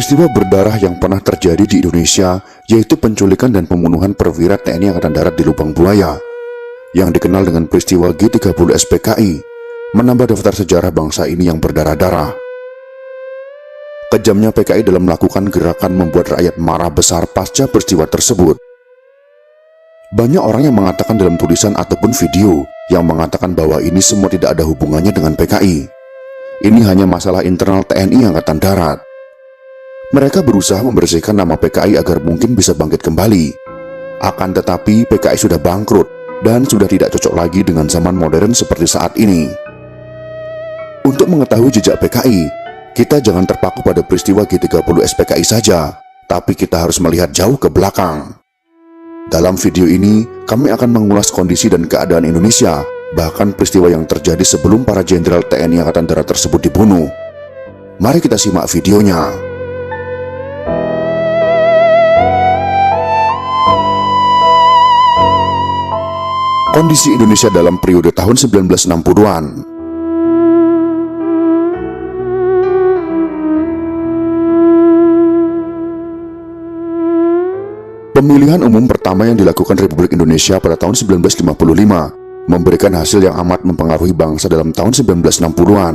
peristiwa berdarah yang pernah terjadi di Indonesia, yaitu penculikan dan pembunuhan perwira TNI Angkatan Darat di Lubang Buaya, yang dikenal dengan peristiwa G30 SPKI, menambah daftar sejarah bangsa ini yang berdarah-darah. Kejamnya PKI dalam melakukan gerakan membuat rakyat marah besar pasca peristiwa tersebut. Banyak orang yang mengatakan dalam tulisan ataupun video yang mengatakan bahwa ini semua tidak ada hubungannya dengan PKI. Ini hanya masalah internal TNI Angkatan Darat. Mereka berusaha membersihkan nama PKI agar mungkin bisa bangkit kembali. Akan tetapi PKI sudah bangkrut dan sudah tidak cocok lagi dengan zaman modern seperti saat ini. Untuk mengetahui jejak PKI, kita jangan terpaku pada peristiwa G30 SPKI saja, tapi kita harus melihat jauh ke belakang. Dalam video ini, kami akan mengulas kondisi dan keadaan Indonesia, bahkan peristiwa yang terjadi sebelum para jenderal TNI Angkatan Darat tersebut dibunuh. Mari kita simak videonya. Kondisi Indonesia dalam periode tahun 1960-an. Pemilihan umum pertama yang dilakukan Republik Indonesia pada tahun 1955 memberikan hasil yang amat mempengaruhi bangsa dalam tahun 1960-an.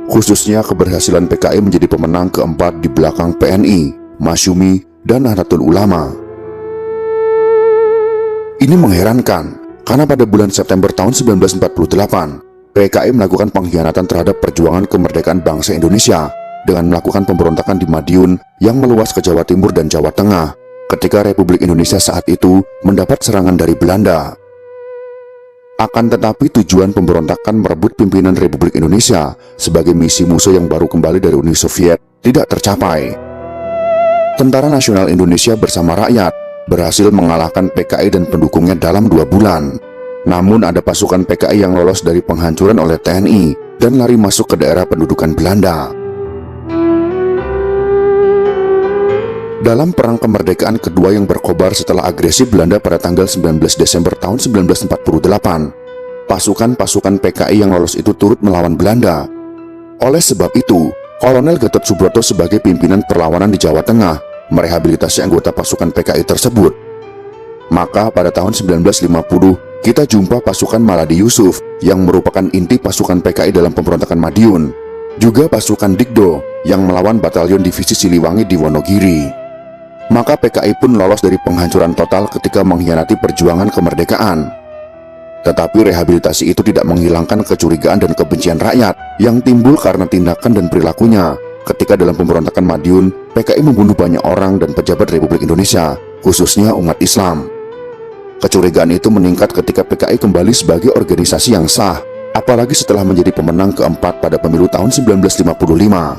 Khususnya keberhasilan PKI menjadi pemenang keempat di belakang PNI, Masyumi, dan Nahdlatul Ulama. Ini mengherankan, karena pada bulan September tahun 1948, PKI melakukan pengkhianatan terhadap perjuangan kemerdekaan bangsa Indonesia dengan melakukan pemberontakan di Madiun yang meluas ke Jawa Timur dan Jawa Tengah ketika Republik Indonesia saat itu mendapat serangan dari Belanda. Akan tetapi tujuan pemberontakan merebut pimpinan Republik Indonesia sebagai misi musuh yang baru kembali dari Uni Soviet tidak tercapai. Tentara Nasional Indonesia bersama rakyat berhasil mengalahkan PKI dan pendukungnya dalam 2 bulan. Namun ada pasukan PKI yang lolos dari penghancuran oleh TNI dan lari masuk ke daerah pendudukan Belanda. Dalam perang kemerdekaan kedua yang berkobar setelah agresi Belanda pada tanggal 19 Desember tahun 1948, pasukan-pasukan PKI yang lolos itu turut melawan Belanda. Oleh sebab itu, Kolonel Gatot Subroto sebagai pimpinan perlawanan di Jawa Tengah merehabilitasi anggota pasukan PKI tersebut. Maka pada tahun 1950, kita jumpa pasukan Maladi Yusuf yang merupakan inti pasukan PKI dalam pemberontakan Madiun. Juga pasukan Dikdo yang melawan Batalion Divisi Siliwangi di Wonogiri. Maka PKI pun lolos dari penghancuran total ketika mengkhianati perjuangan kemerdekaan. Tetapi rehabilitasi itu tidak menghilangkan kecurigaan dan kebencian rakyat yang timbul karena tindakan dan perilakunya ketika dalam pemberontakan Madiun, PKI membunuh banyak orang dan pejabat Republik Indonesia, khususnya umat Islam. Kecurigaan itu meningkat ketika PKI kembali sebagai organisasi yang sah, apalagi setelah menjadi pemenang keempat pada pemilu tahun 1955.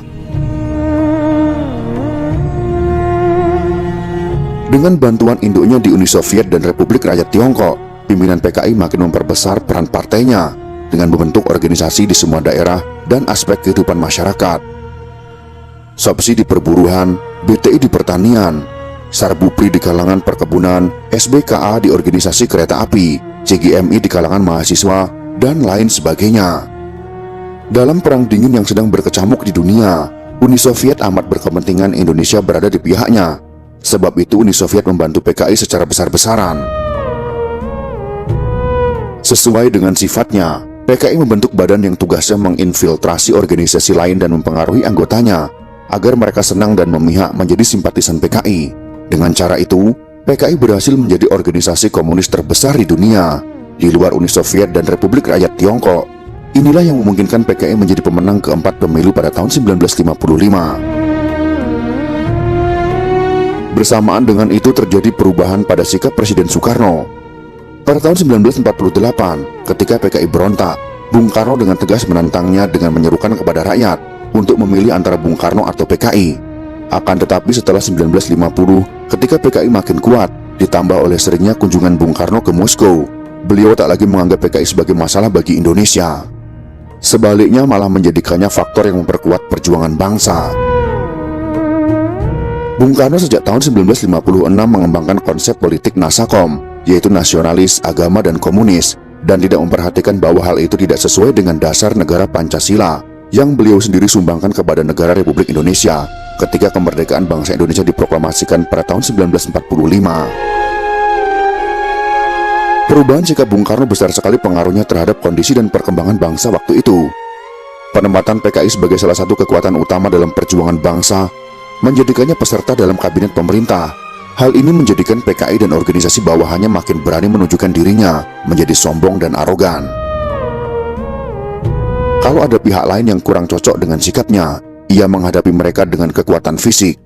Dengan bantuan induknya di Uni Soviet dan Republik Rakyat Tiongkok, pimpinan PKI makin memperbesar peran partainya dengan membentuk organisasi di semua daerah dan aspek kehidupan masyarakat. Sopsi di perburuan, BTI di pertanian, Sarbupri di kalangan perkebunan, SBKA di organisasi kereta api, CGMI di kalangan mahasiswa, dan lain sebagainya. Dalam perang dingin yang sedang berkecamuk di dunia, Uni Soviet amat berkepentingan Indonesia berada di pihaknya. Sebab itu Uni Soviet membantu PKI secara besar-besaran. Sesuai dengan sifatnya, PKI membentuk badan yang tugasnya menginfiltrasi organisasi lain dan mempengaruhi anggotanya agar mereka senang dan memihak menjadi simpatisan PKI. Dengan cara itu, PKI berhasil menjadi organisasi komunis terbesar di dunia, di luar Uni Soviet dan Republik Rakyat Tiongkok. Inilah yang memungkinkan PKI menjadi pemenang keempat pemilu pada tahun 1955. Bersamaan dengan itu terjadi perubahan pada sikap Presiden Soekarno. Pada tahun 1948, ketika PKI berontak, Bung Karno dengan tegas menantangnya dengan menyerukan kepada rakyat untuk memilih antara Bung Karno atau PKI. Akan tetapi setelah 1950, ketika PKI makin kuat, ditambah oleh seringnya kunjungan Bung Karno ke Moskow, beliau tak lagi menganggap PKI sebagai masalah bagi Indonesia. Sebaliknya malah menjadikannya faktor yang memperkuat perjuangan bangsa. Bung Karno sejak tahun 1956 mengembangkan konsep politik Nasakom, yaitu nasionalis, agama, dan komunis, dan tidak memperhatikan bahwa hal itu tidak sesuai dengan dasar negara Pancasila yang beliau sendiri sumbangkan kepada negara Republik Indonesia ketika kemerdekaan bangsa Indonesia diproklamasikan pada tahun 1945. Perubahan sikap Bung Karno besar sekali pengaruhnya terhadap kondisi dan perkembangan bangsa waktu itu. Penempatan PKI sebagai salah satu kekuatan utama dalam perjuangan bangsa menjadikannya peserta dalam kabinet pemerintah. Hal ini menjadikan PKI dan organisasi bawahannya makin berani menunjukkan dirinya menjadi sombong dan arogan. Kalau ada pihak lain yang kurang cocok dengan sikapnya, ia menghadapi mereka dengan kekuatan fisik.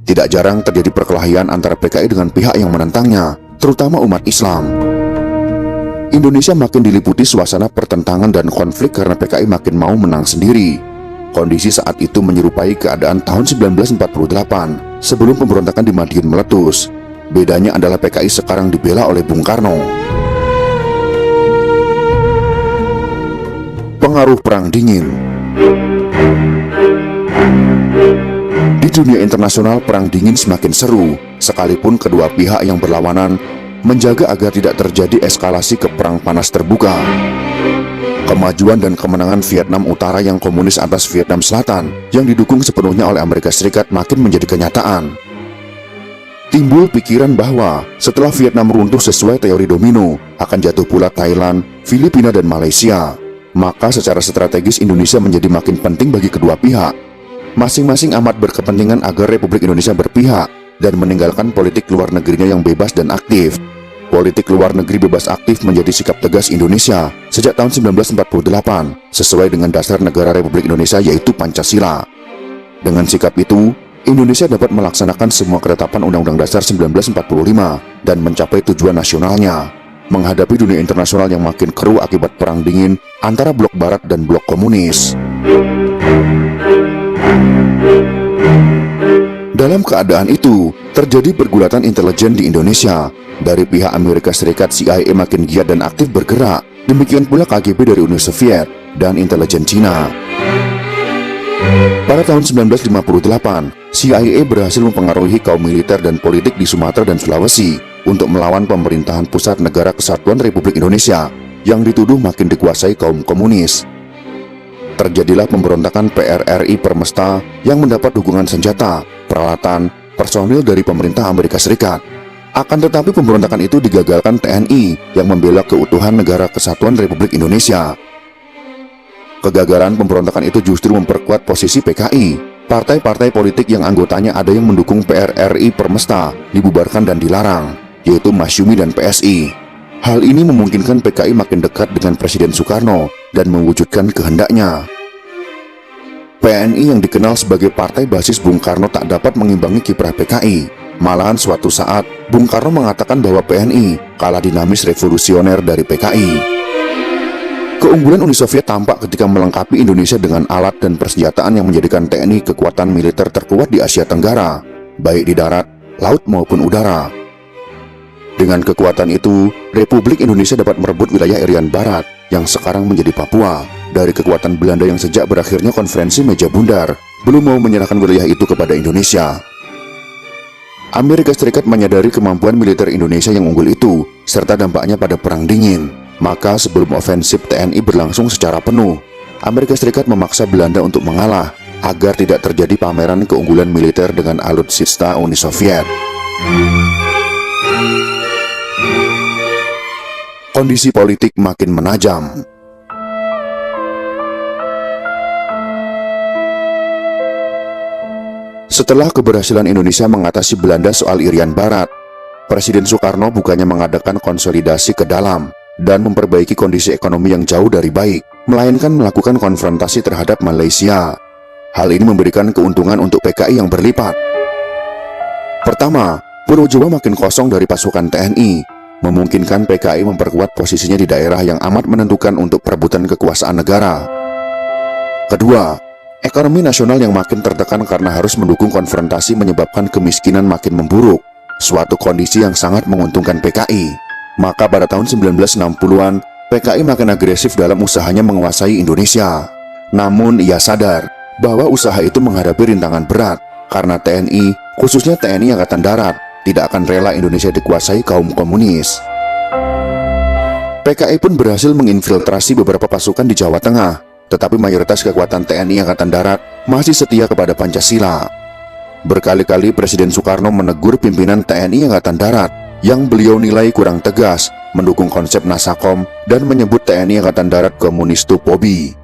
Tidak jarang terjadi perkelahian antara PKI dengan pihak yang menentangnya, terutama umat Islam. Indonesia makin diliputi suasana pertentangan dan konflik karena PKI makin mau menang sendiri. Kondisi saat itu menyerupai keadaan tahun 1948 sebelum pemberontakan di Madiun meletus. Bedanya adalah PKI sekarang dibela oleh Bung Karno. Pengaruh Perang Dingin. Di dunia internasional, Perang Dingin semakin seru, sekalipun kedua pihak yang berlawanan menjaga agar tidak terjadi eskalasi ke perang panas terbuka. Kemajuan dan kemenangan Vietnam Utara yang komunis atas Vietnam Selatan yang didukung sepenuhnya oleh Amerika Serikat makin menjadi kenyataan. Timbul pikiran bahwa setelah Vietnam runtuh sesuai teori domino, akan jatuh pula Thailand, Filipina, dan Malaysia. Maka secara strategis Indonesia menjadi makin penting bagi kedua pihak. Masing-masing amat berkepentingan agar Republik Indonesia berpihak dan meninggalkan politik luar negerinya yang bebas dan aktif. Politik luar negeri bebas aktif menjadi sikap tegas Indonesia sejak tahun 1948 sesuai dengan dasar negara Republik Indonesia yaitu Pancasila. Dengan sikap itu, Indonesia dapat melaksanakan semua ketetapan Undang-Undang Dasar 1945 dan mencapai tujuan nasionalnya, menghadapi dunia internasional yang makin keruh akibat Perang Dingin antara blok Barat dan blok komunis. Dalam keadaan itu, terjadi pergulatan intelijen di Indonesia. Dari pihak Amerika Serikat, CIA makin giat dan aktif bergerak. Demikian pula KGB dari Uni Soviet dan intelijen Cina. Pada tahun 1958, CIA berhasil mempengaruhi kaum militer dan politik di Sumatera dan Sulawesi untuk melawan pemerintahan pusat Negara Kesatuan Republik Indonesia yang dituduh makin dikuasai kaum komunis. Terjadilah pemberontakan PRRI Permesta yang mendapat dukungan senjata, peralatan, personil dari pemerintah Amerika Serikat. Akan tetapi pemberontakan itu digagalkan TNI yang membela keutuhan Negara Kesatuan Republik Indonesia. Kegagalan pemberontakan itu justru memperkuat posisi PKI. Partai-partai politik yang anggotanya ada yang mendukung PRRI Permesta dibubarkan dan dilarang, yaitu Masyumi dan PSI. Hal ini memungkinkan PKI makin dekat dengan Presiden Soekarno dan mewujudkan kehendaknya. PNI yang dikenal sebagai partai basis Bung Karno tak dapat mengimbangi kiprah PKI. Malahan suatu saat, Bung Karno mengatakan bahwa PNI kalah dinamis revolusioner dari PKI. Keunggulan Uni Soviet tampak ketika melengkapi Indonesia dengan alat dan persenjataan yang menjadikan TNI kekuatan militer terkuat di Asia Tenggara, baik di darat, laut maupun udara. Dengan kekuatan itu, Republik Indonesia dapat merebut wilayah Irian Barat yang sekarang menjadi Papua dari kekuatan Belanda yang sejak berakhirnya konferensi Meja Bundar belum mau menyerahkan wilayah itu kepada Indonesia. Amerika Serikat menyadari kemampuan militer Indonesia yang unggul itu serta dampaknya pada Perang Dingin. Maka sebelum ofensif TNI berlangsung secara penuh, Amerika Serikat memaksa Belanda untuk mengalah agar tidak terjadi pameran keunggulan militer dengan alutsista Uni Soviet. Kondisi politik makin menajam. Setelah keberhasilan Indonesia mengatasi Belanda soal Irian Barat, Presiden Soekarno bukannya mengadakan konsolidasi ke dalam dan memperbaiki kondisi ekonomi yang jauh dari baik, melainkan melakukan konfrontasi terhadap Malaysia. Hal ini memberikan keuntungan untuk PKI yang berlipat. Pertama, Pulau Jawa makin kosong dari pasukan TNI, memungkinkan PKI memperkuat posisinya di daerah yang amat menentukan untuk perebutan kekuasaan negara. Kedua, ekonomi nasional yang makin tertekan karena harus mendukung konfrontasi menyebabkan kemiskinan makin memburuk, suatu kondisi yang sangat menguntungkan PKI. Maka pada tahun 1960-an, PKI makin agresif dalam usahanya menguasai Indonesia. Namun ia sadar bahwa usaha itu menghadapi rintangan berat karena TNI, khususnya TNI Angkatan Darat, tidak akan rela Indonesia dikuasai kaum komunis. PKI pun berhasil menginfiltrasi beberapa pasukan di Jawa Tengah, tetapi mayoritas kekuatan TNI Angkatan Darat masih setia kepada Pancasila. Berkali-kali Presiden Soekarno menegur pimpinan TNI Angkatan Darat yang beliau nilai kurang tegas, mendukung konsep Nasakom, dan menyebut TNI Angkatan Darat komunistofobi.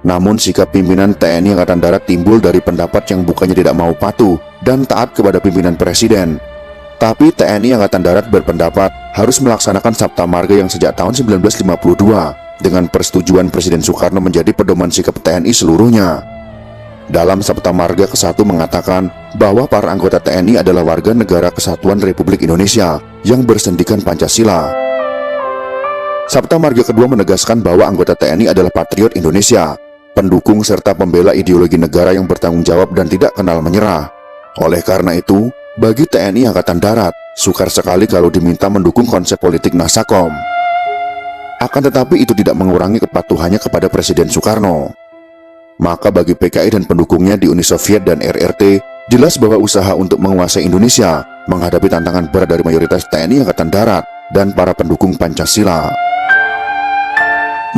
Namun sikap pimpinan TNI Angkatan Darat timbul dari pendapat yang bukannya tidak mau patuh dan taat kepada pimpinan Presiden. Tapi TNI Angkatan Darat berpendapat harus melaksanakan Sabta Marga yang sejak tahun 1952 dengan persetujuan Presiden Soekarno menjadi pedoman sikap TNI seluruhnya. Dalam Sabta Marga ke-1 mengatakan bahwa para anggota TNI adalah warga negara Kesatuan Republik Indonesia yang bersendikan Pancasila. Sabta Marga kedua menegaskan bahwa anggota TNI adalah patriot Indonesia, pendukung serta pembela ideologi negara yang bertanggung jawab dan tidak kenal menyerah. Oleh karena itu, bagi TNI Angkatan Darat, sukar sekali kalau diminta mendukung konsep politik Nasakom. Akan tetapi itu tidak mengurangi kepatuhannya kepada Presiden Soekarno. Maka bagi PKI dan pendukungnya di Uni Soviet dan RRT, jelas bahwa usaha untuk menguasai Indonesia menghadapi tantangan berat dari mayoritas TNI Angkatan Darat dan para pendukung Pancasila.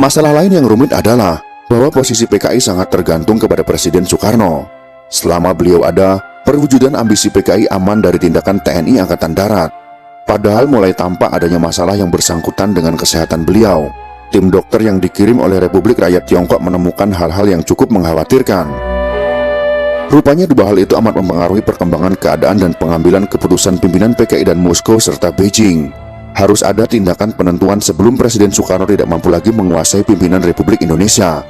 Masalah lain yang rumit adalah bahwa posisi PKI sangat tergantung kepada Presiden Soekarno. Selama beliau ada, perwujudan ambisi PKI aman dari tindakan TNI Angkatan Darat. Padahal mulai tampak adanya masalah yang bersangkutan dengan kesehatan beliau. Tim dokter yang dikirim oleh Republik Rakyat Tiongkok menemukan hal-hal yang cukup mengkhawatirkan. Rupanya dua hal itu amat mempengaruhi perkembangan keadaan dan pengambilan keputusan pimpinan PKI dan Moskow serta Beijing. Harus ada tindakan penentuan sebelum Presiden Soekarno tidak mampu lagi menguasai pimpinan Republik Indonesia.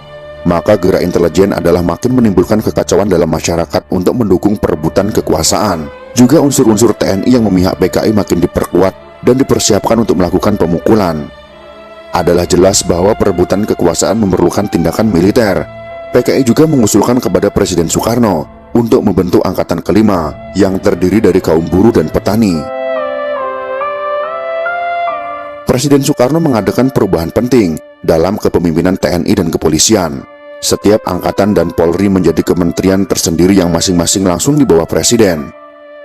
Maka gerak intelijen adalah makin menimbulkan kekacauan dalam masyarakat untuk mendukung perebutan kekuasaan. Juga unsur-unsur TNI yang memihak PKI makin diperkuat dan dipersiapkan untuk melakukan pemukulan. Adalah jelas bahwa perebutan kekuasaan memerlukan tindakan militer. PKI juga mengusulkan kepada Presiden Soekarno untuk membentuk Angkatan Kelima yang terdiri dari kaum buruh dan petani. Presiden Soekarno mengadakan perubahan penting dalam kepemimpinan TNI dan kepolisian. Setiap angkatan dan Polri menjadi kementerian tersendiri yang masing-masing langsung di bawah Presiden.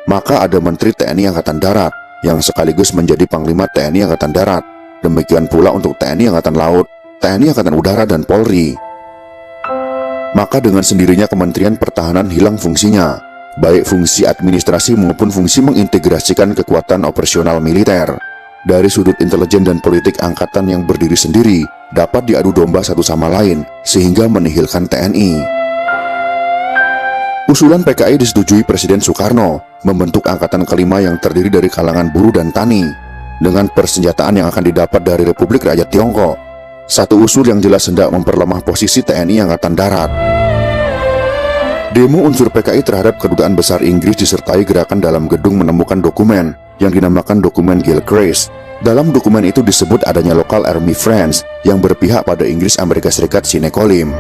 Maka ada Menteri TNI Angkatan Darat yang sekaligus menjadi Panglima TNI Angkatan Darat. Demikian pula untuk TNI Angkatan Laut, TNI Angkatan Udara, dan Polri. Maka dengan sendirinya Kementerian Pertahanan hilang fungsinya, baik fungsi administrasi maupun fungsi mengintegrasikan kekuatan operasional militer. Dari sudut intelijen dan politik angkatan yang berdiri sendiri dapat diadu domba satu sama lain sehingga menihilkan TNI. Usulan PKI disetujui Presiden Soekarno membentuk Angkatan Kelima yang terdiri dari kalangan buruh dan tani dengan persenjataan yang akan didapat dari Republik Rakyat Tiongkok. Satu usul yang jelas hendak memperlemah posisi TNI Angkatan Darat. Demo unsur PKI terhadap Kedutaan Besar Inggris disertai gerakan dalam gedung menemukan dokumen yang dinamakan dokumen Gilchrist. Dalam dokumen itu disebut adanya Local Army Friends yang berpihak pada Inggris Amerika Serikat sine Kolim.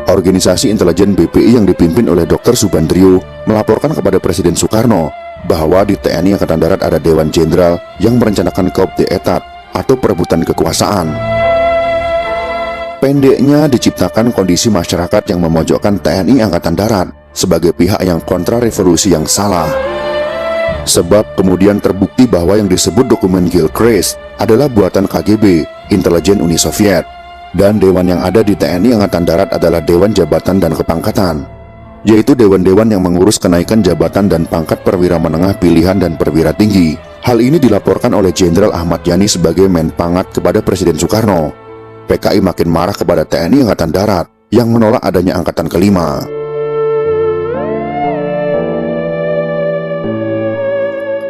Organisasi intelijen BPI yang dipimpin oleh Dr. Subandrio melaporkan kepada Presiden Soekarno bahwa di TNI Angkatan Darat ada Dewan Jenderal yang merencanakan coup d'etat atau perebutan kekuasaan. Pendeknya diciptakan kondisi masyarakat yang memojokkan TNI Angkatan Darat sebagai pihak yang kontra revolusi yang salah. Sebab kemudian terbukti bahwa yang disebut dokumen Gilchrist adalah buatan KGB, intelijen Uni Soviet, dan dewan yang ada di TNI Angkatan Darat adalah Dewan Jabatan dan Kepangkatan, yaitu dewan-dewan yang mengurus kenaikan jabatan dan pangkat perwira menengah pilihan dan perwira tinggi. Hal ini dilaporkan oleh Jenderal Ahmad Yani sebagai Menpangat kepada Presiden Soekarno. PKI makin marah kepada TNI Angkatan Darat yang menolak adanya Angkatan Kelima.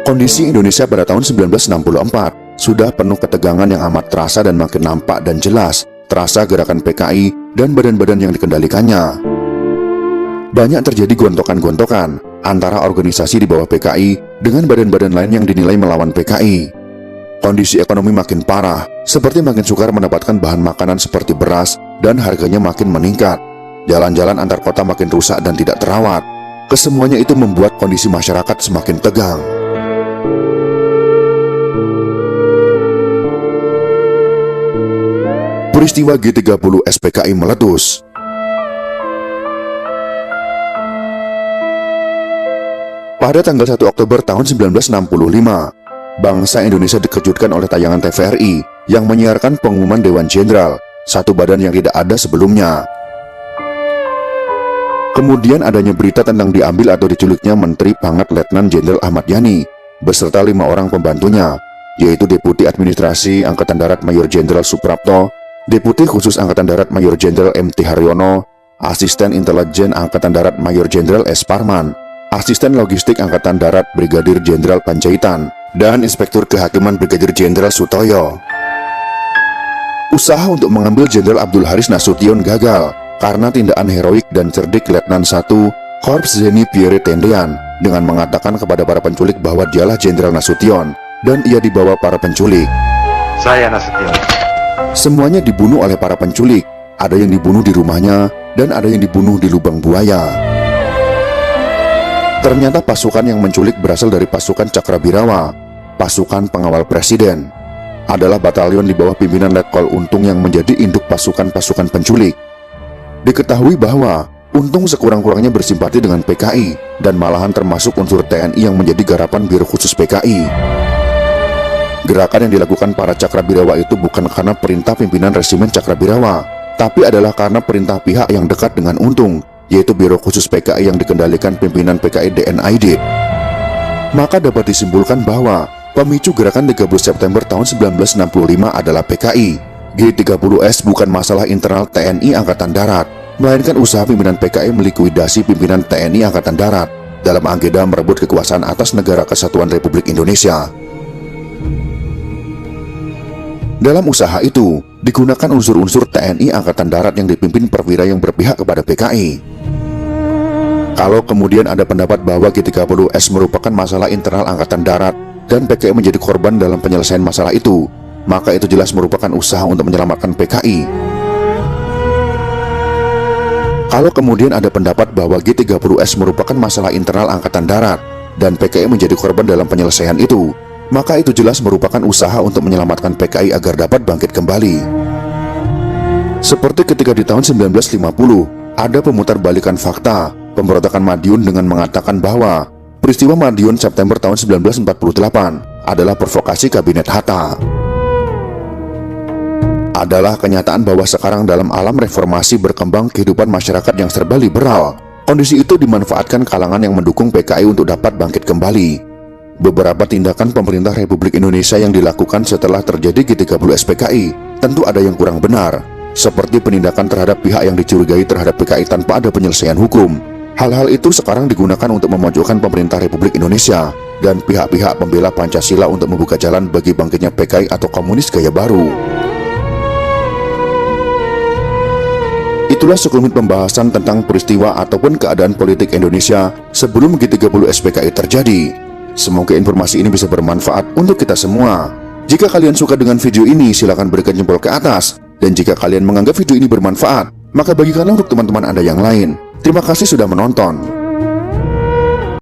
Kondisi Indonesia pada tahun 1964 sudah penuh ketegangan yang amat terasa dan makin nampak dan jelas terasa gerakan PKI dan badan-badan yang dikendalikannya. Banyak terjadi gontokan-gontokan antara organisasi di bawah PKI dengan badan-badan lain yang dinilai melawan PKI. Kondisi ekonomi makin parah, seperti makin sukar mendapatkan bahan makanan seperti beras dan harganya makin meningkat. Jalan-jalan antar kota makin rusak dan tidak terawat. Kesemuanya itu membuat kondisi masyarakat semakin tegang. Peristiwa G30 SPKI meletus. Pada tanggal 1 Oktober tahun 1965, bangsa Indonesia dikejutkan oleh tayangan TVRI yang menyiarkan pengumuman Dewan Jenderal, satu badan yang tidak ada sebelumnya. Kemudian adanya berita tentang diambil atau diculiknya Menteri Pangat Letnan Jenderal Ahmad Yani beserta 5 orang pembantunya, yaitu Deputi Administrasi Angkatan Darat Mayor Jenderal Suprapto, Deputi Khusus Angkatan Darat Mayor Jenderal MT Haryono, Asisten Intelijen Angkatan Darat Mayor Jenderal S. Parman, Asisten Logistik Angkatan Darat Brigadir Jenderal Panjaitan, dan Inspektur Kehakiman Brigadir Jenderal Sutoyo. Usaha untuk mengambil Jenderal Abdul Haris Nasution gagal karena tindakan heroik dan cerdik Letnan 1 Korps Zeni Pierre Tendean dengan mengatakan kepada para penculik bahwa dialah Jenderal Nasution dan ia dibawa para penculik. Saya Nasution. Semuanya dibunuh oleh para penculik, ada yang dibunuh di rumahnya dan ada yang dibunuh di lubang buaya. Ternyata pasukan yang menculik berasal dari pasukan Cakrabirawa, pasukan pengawal presiden. Adalah batalion di bawah pimpinan Letkol Untung yang menjadi induk pasukan-pasukan penculik. Diketahui bahwa Untung sekurang-kurangnya bersimpati dengan PKI dan malahan termasuk unsur TNI yang menjadi garapan Biro Khusus PKI. Gerakan yang dilakukan para Cakrabirawa itu bukan karena perintah pimpinan Resimen Cakrabirawa, tapi adalah karena perintah pihak yang dekat dengan Untung, yaitu Biro Khusus PKI yang dikendalikan pimpinan PKI DN Aidit. Maka dapat disimpulkan bahwa pemicu gerakan 30 September tahun 1965 adalah PKI. G30S bukan masalah internal TNI Angkatan Darat, melainkan usaha pimpinan PKI melikuidasi pimpinan TNI Angkatan Darat dalam agenda merebut kekuasaan atas Negara Kesatuan Republik Indonesia. Dalam usaha itu, digunakan unsur-unsur TNI Angkatan Darat yang dipimpin perwira yang berpihak kepada PKI. Kalau kemudian ada pendapat bahwa G30S merupakan masalah internal Angkatan Darat dan PKI menjadi korban dalam penyelesaian masalah itu, maka itu jelas merupakan usaha untuk menyelamatkan PKI. Kalau kemudian ada pendapat bahwa G30S merupakan masalah internal Angkatan Darat dan PKI menjadi korban dalam penyelesaian itu, maka itu jelas merupakan usaha untuk menyelamatkan PKI agar dapat bangkit kembali. Seperti ketika di tahun 1950, ada pemutarbalikan fakta pemberontakan Madiun dengan mengatakan bahwa peristiwa Madiun September tahun 1948 adalah provokasi Kabinet Hatta. Adalah kenyataan bahwa sekarang dalam alam reformasi berkembang kehidupan masyarakat yang serba liberal. Kondisi itu dimanfaatkan kalangan yang mendukung PKI untuk dapat bangkit kembali. Beberapa tindakan pemerintah Republik Indonesia yang dilakukan setelah terjadi G30S PKI tentu ada yang kurang benar, seperti penindakan terhadap pihak yang dicurigai terhadap PKI tanpa ada penyelesaian hukum. Hal-hal itu sekarang digunakan untuk memojokkan pemerintah Republik Indonesia dan pihak-pihak pembela Pancasila untuk membuka jalan bagi bangkitnya PKI atau komunis gaya baru. Itulah sekelumit pembahasan tentang peristiwa ataupun keadaan politik Indonesia sebelum G30S PKI terjadi. Semoga informasi ini bisa bermanfaat untuk kita semua. Jika kalian suka dengan video ini, silakan berikan jempol ke atas. Dan jika kalian menganggap video ini bermanfaat, maka bagikanlah untuk teman-teman Anda yang lain. Terima kasih sudah menonton.